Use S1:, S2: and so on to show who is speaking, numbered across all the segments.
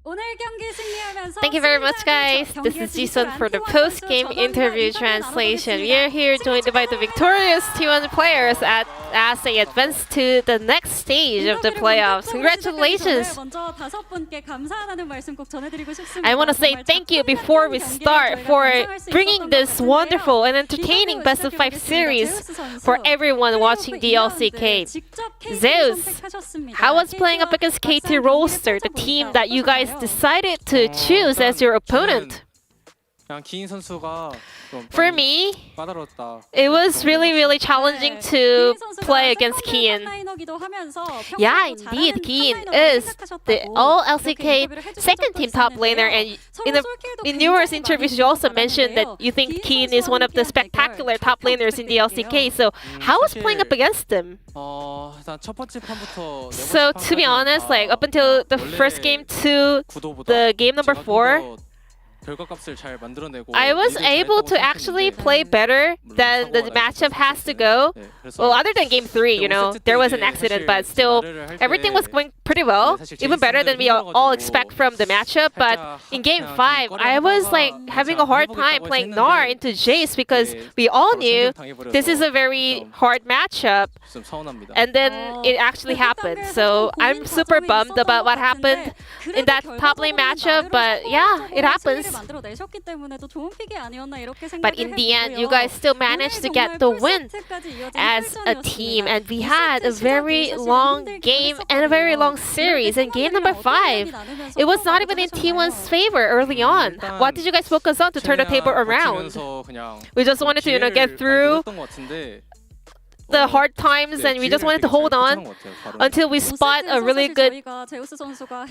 S1: Thank you very much, guys. This is Jisun for the post-game interview translation. We are here joined by the victorious T1 players as they advance to the next stage of the playoffs. Congratulations! I want to say thank you before we start for bringing this wonderful and entertaining best of 5 series for everyone watching the LCK. Zeus, how was playing up against KT Rolster, the team that you guys decided to choose as your opponent? For me, it was really challenging to play against Kiin. Yeah, indeed, Kiin is the all LCK second team top laner, and in numerous interviews you also mentioned that you think Kiin is one of the spectacular top laners in the LCK. So how was playing up against them? So to be honest, like up until the first game to the game number 4, I was able to actually play better than the matchup has to go. Well, other than game 3, you know, there was an accident, but still, everything was going pretty well. Even better than we all expect from the matchup. But in game 5, I was like having a hard time playing Gnar into Jace because we all knew this is a very hard matchup. And then it actually happened. So I'm super bummed about what happened in that top lane matchup. But yeah, it happens. But in the end, you guys still managed to get the win as a team. And we had a very long game and a very long series. In game number 5, it was not even in T1's favor early on. What did you guys focus on to turn the table around? We just wanted to, you know, get through the hard times, and we just wanted to hold on until we spot a really good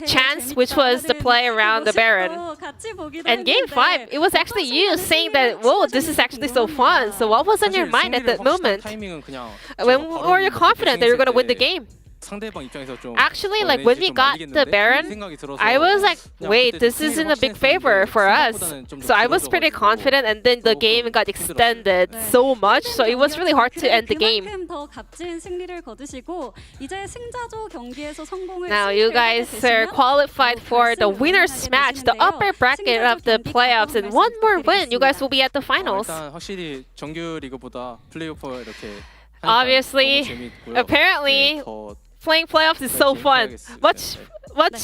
S1: chance, which was the play around the Baron. And game 5, it was actually you saying that, whoa, this is actually so fun. So what was on your mind at that moment? When were you confident that you're going to win the game? Actually, like when we got the Baron, I was like, wait, this isn't a big favor for us. So I was pretty confident, and then the game got extended so much, so it was really hard to end the game. Now you guys are qualified for the winner's match, the upper bracket of the playoffs, and one more win, you guys will be at the finals. Obviously, apparently, playing playoffs is so fun. Much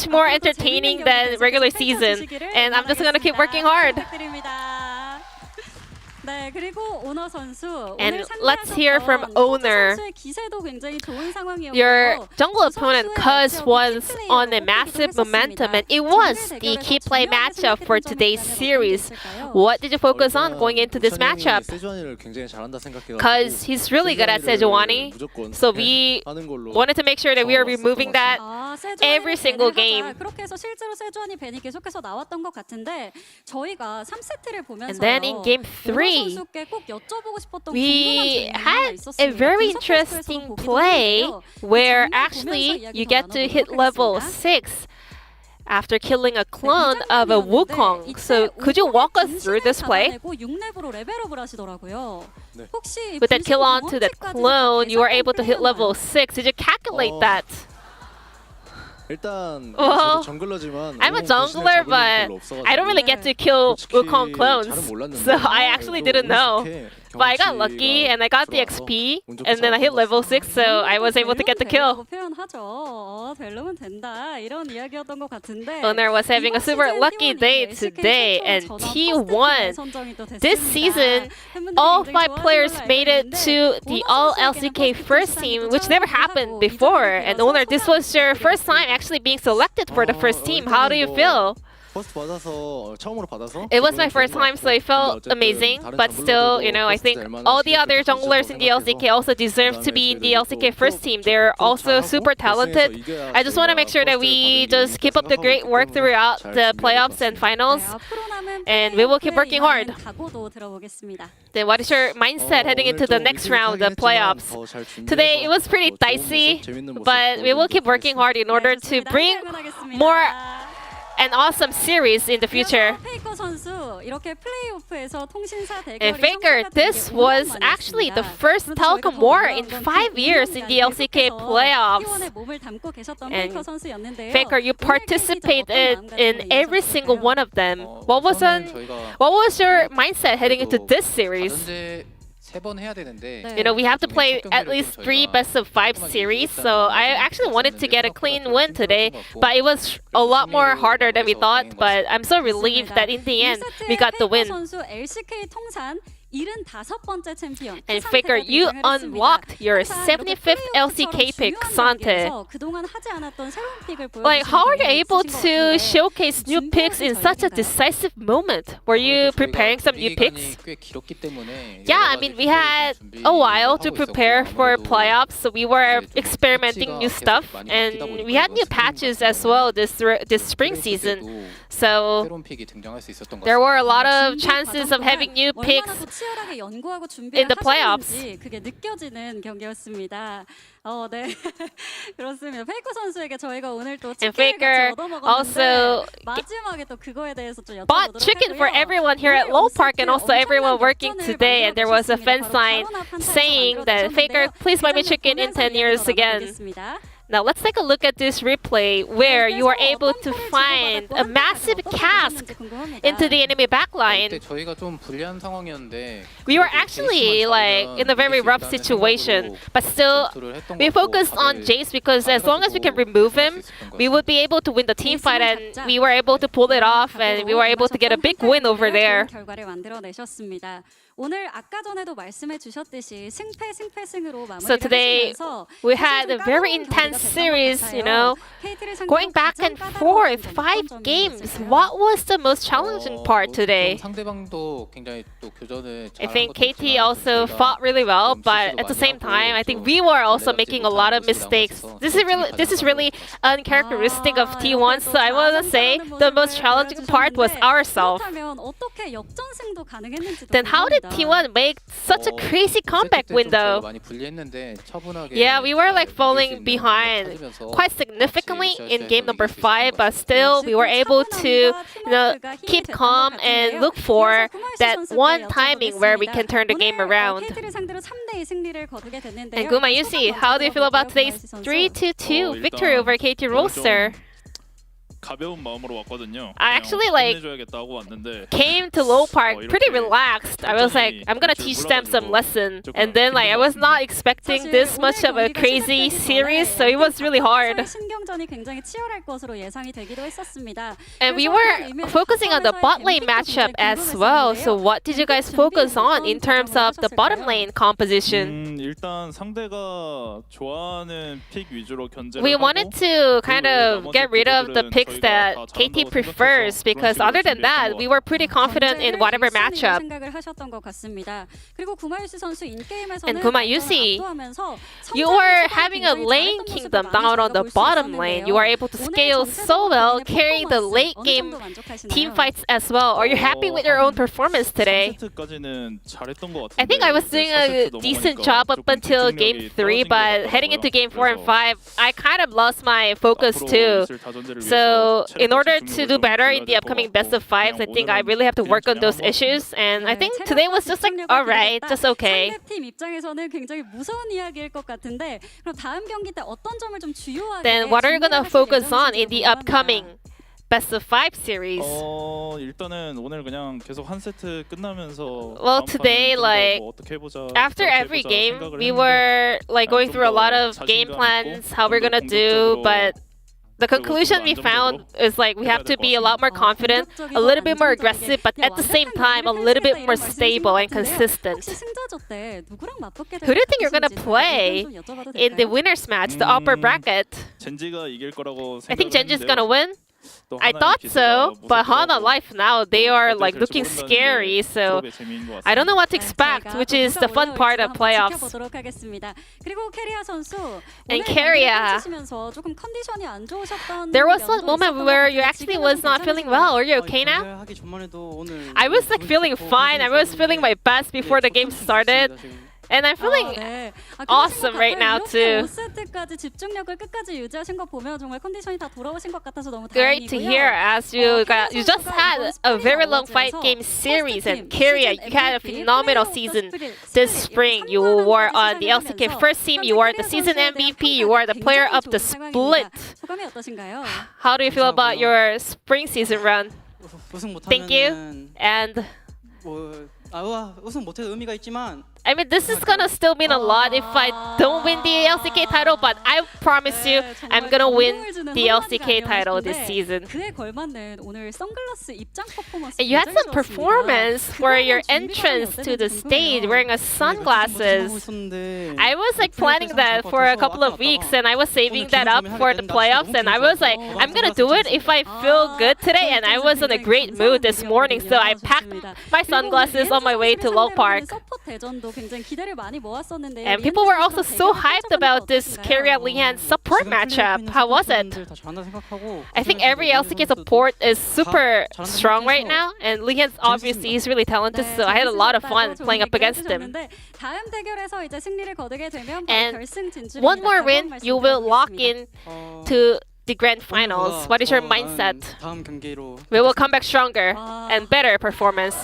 S1: more entertaining than regular season. And I'm just gonna keep working hard. And let's hear from Owner. Your jungle opponent, Cuz, was on a massive momentum, and it was the key play matchup for today's series. What did you focus on going into this matchup? Cuz he's really good at Sejuani, so we wanted to make sure that we are removing that every single game. And then in game 3, we had a very interesting play where actually you get to hit level 6 after killing a clone of a Wukong. So could you walk us through this play? With that kill onto that clone, you were able to hit level 6. Did you calculate that? Well, I'm a jungler, but I don't really get to kill Wukong clones, so I actually didn't know. But I got lucky and I got the XP, and then I hit level 6, so I was able to get the kill. Owner was having a super lucky day today, and T1. This season, all 5 players made it to the all LCK first team, which never happened before. And Owner, this was your first time actually being selected for the first team. How do you feel? It was my first time, so it felt amazing, but still, you know, I think all the other junglers in the LCK also deserve to be in the LCK first team. They're also super talented. I just want to make sure that we just keep up the great work throughout the playoffs and finals, and we will keep working hard. Then what is your mindset heading into the next round of playoffs? Today, it was pretty dicey, but we will keep working hard in order to bring more an awesome series in the future. And Faker, this was actually the first telecom war in 5 years in the LCK playoffs. And Faker, you participated in every single one of them. What was your mindset heading into this series? You know, we have to play at least 3 best-of-5 series, so I actually wanted to get a clean win today, but it was a lot more harder than we thought, but I'm so relieved that in the end, we got the win. And Faker, you unlocked your 75th LCK pick, Sante. Like, how are you able to showcase new picks in such a decisive moment? Were you preparing some new picks? Yeah, I mean, we had a while to prepare for playoffs, so we were experimenting new stuff, and we had new patches as well this spring season. So there were a lot of chances of having new picks in the playoffs. And Faker also bought chicken for everyone here at LoL Park and also everyone working today. And there was a fence sign saying that, Faker, please buy me chicken in 10 years again. Now let's take a look at this replay where you are able to find a massive cask into the enemy backline. We were actually like in a very rough situation, but still we focused on Jace because as long as we can remove him, we would be able to win the team fight, and we were able to pull it off, and we were able to get a big win over there. So today we had a very intense series, you know, going back and forth, 5 games. What was the most challenging part today? I think KT also fought really well, but at the same time, I think we were also making a lot of mistakes. This is really uncharacteristic of T1, so I want to say the most challenging part was ourselves. Then how did T1 make such a crazy comeback window? Yeah, we were like falling behind quite significantly in game number 5, but still we were able to, you know, keep calm and look for that one timing where we can turn the game around. And Guma Yusi, how do you feel about today's 3-2 victory over KT Rolster? I actually came to LoL Park pretty relaxed. I was like, I'm gonna teach them some lesson, and then like I was not expecting this much of a crazy series, so it was really hard. And we were focusing on the bot lane matchup as well. So what did you guys focus on in terms of the bottom lane composition? We wanted to kind of get rid of the picks that KT prefers, because other than that, we were pretty confident in whatever matchup. And Gumayusi, you were having a lane kingdom down on the bottom lane. You were able to scale so well, carrying the late game team fights as well. Are you happy with your own performance today? I think I was doing a decent job up until game 3, but heading into game 4 and 5, I kind of lost my focus too. So in order to do better in the upcoming best of 5s, I think I really have to work on those issues. And I think today was just like, alright, just okay. Then what are you gonna focus on in the upcoming best of 5 series? Well, today, like, after every game, we were like going through a lot of game plans, how we're gonna do, but the conclusion we found is like we have to be a lot more confident, a little bit more aggressive, but at the same time a little bit more stable and consistent. Who do you think you're gonna play in the winners match, the upper bracket? I think Genji's gonna win. I thought so, but Hana Life now, they are like looking scary, so I don't know what to expect, which is the fun part of playoffs. And Keria, there was one moment where you actually was not feeling well. Are you okay now? I was like feeling fine. I was feeling my best before the game started. And I'm feeling
S2: 네.
S1: awesome right now too.
S2: 5세트까지 집중력을 끝까지 유지하신 거 보면 정말 컨디션이 다 돌아오신 것 같아서 너무
S1: Great to
S2: 다행이고요.
S1: hear as you just had a very long fight game series and Korea. You had a phenomenal season this spring. You were on the LCK first team. You were the season MVP. You were the player of the split.
S2: 소감이 어떠신가요?
S1: How do you feel about your spring season run?
S3: 우승 못하면
S1: Thank you. And
S3: 우승 못해도 의미가 있지만
S1: I mean, this is gonna still mean a lot if I don't win the LCK title, but I promise you, I'm gonna win the LCK title this season.
S2: 그에 걸맞는 오늘 선글라스 입장 퍼포먼스.
S1: And you had some performance for your entrance to the stage wearing a sunglasses. I was like planning that for a couple of weeks and I was saving that up for the playoffs and I was like, I'm gonna do it if I feel good today, and I was in a great mood this morning, so I packed my sunglasses on my way to LoL Park. And people were also so hyped about this Korea Lian support matchup. How was it? I think every LCK support is super strong right now, and Lian's obviously he's really talented, so I had a lot of fun playing up against him. And one more win, you will lock in to the grand finals. What is your mindset? We will come back stronger and better performance.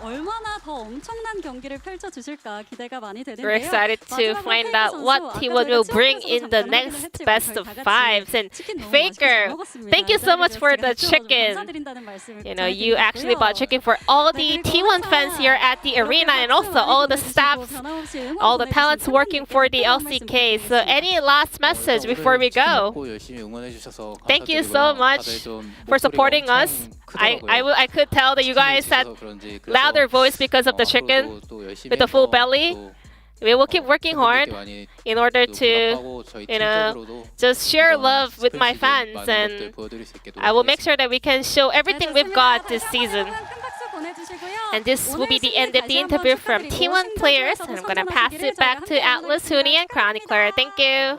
S2: 얼마나 더 엄청난 경기를 펼쳐 주실까 기대가 많이 되는데요.
S1: We're excited to find out what T1 will bring in the next best of fives. And Faker, thank you so much for the chicken. You know, you actually bought chicken for all the T1 fans here at the arena and also all the staff, all the talents working for the LCK. So any last message before we go? Thank you so much for supporting us. I could tell that you guys had louder voice because of the chicken with the full belly. We will keep working hard in order to, you know, just share love with my fans, and I will make sure that we can show everything we've got this season. And this will be the end of the interview from T1 players, and I'm gonna pass it back to Atlas, Huni, and Chronicler. Thank you.